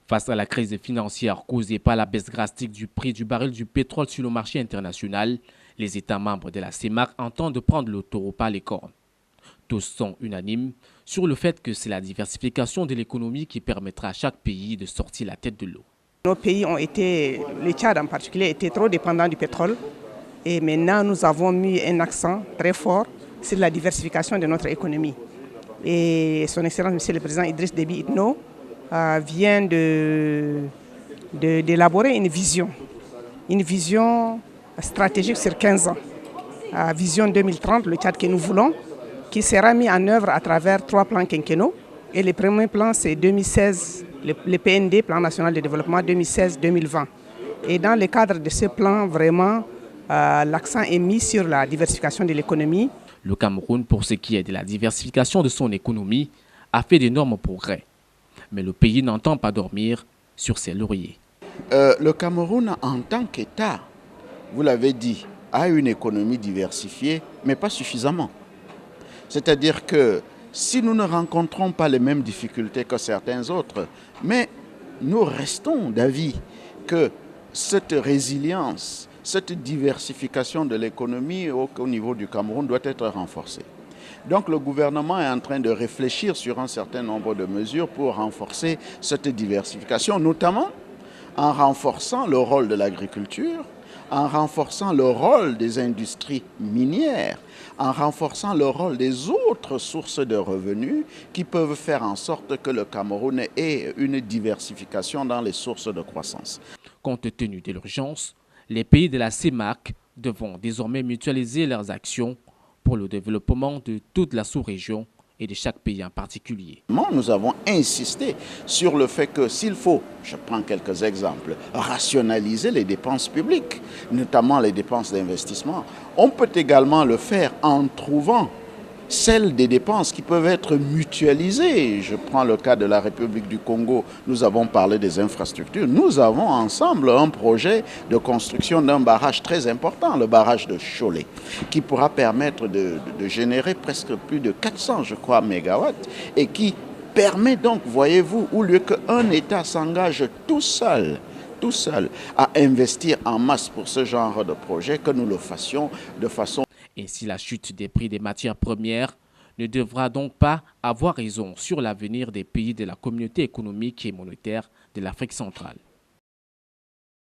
Face à la crise financière causée par la baisse drastique du prix du baril du pétrole sur le marché international, les États membres de la CEMAC entendent prendre le taureau par les cornes. Tous sont unanimes sur le fait que c'est la diversification de l'économie qui permettra à chaque pays de sortir la tête de l'eau. Nos pays ont été, le Tchad en particulier, était trop dépendant du pétrole. Et maintenant, nous avons mis un accent très fort sur la diversification de notre économie. Et son Excellence, Monsieur le Président Idriss Déby Itno, vient d'élaborer une vision stratégique sur 15 ans. Vision 2030, le Tchad que nous voulons, qui sera mis en œuvre à travers 3 plans quinquennaux. Et le premier plan, c'est 2016, le PND, Plan national de développement 2016-2020. Et dans le cadre de ce plan, vraiment, l'accent est mis sur la diversification de l'économie. Le Cameroun, pour ce qui est de la diversification de son économie, a fait d'énormes progrès. Mais le pays n'entend pas dormir sur ses lauriers. Le Cameroun, en tant qu'État, vous l'avez dit, a une économie diversifiée, mais pas suffisamment. C'est-à-dire que si nous ne rencontrons pas les mêmes difficultés que certains autres, mais nous restons d'avis que cette résilience, cette diversification de l'économie au niveau du Cameroun doit être renforcée. Donc le gouvernement est en train de réfléchir sur un certain nombre de mesures pour renforcer cette diversification, notamment en renforçant le rôle de l'agriculture, en renforçant le rôle des industries minières, en renforçant le rôle des autres sources de revenus qui peuvent faire en sorte que le Cameroun ait une diversification dans les sources de croissance. Compte tenu de l'urgence, les pays de la CEMAC devront désormais mutualiser leurs actions pour le développement de toute la sous-région et de chaque pays en particulier. Nous avons insisté sur le fait que s'il faut, je prends quelques exemples, rationaliser les dépenses publiques, notamment les dépenses d'investissement, on peut également le faire en trouvant celles des dépenses qui peuvent être mutualisées. Je prends le cas de la République du Congo, nous avons parlé des infrastructures. Nous avons ensemble un projet de construction d'un barrage très important, le barrage de Cholet, qui pourra permettre de générer presque plus de 400, je crois, mégawatts, et qui permet donc, voyez-vous, au lieu qu'un État s'engage tout seul à investir en masse pour ce genre de projet, que nous le fassions de façon... Ainsi, la chute des prix des matières premières ne devra donc pas avoir raison sur l'avenir des pays de la communauté économique et monétaire de l'Afrique centrale.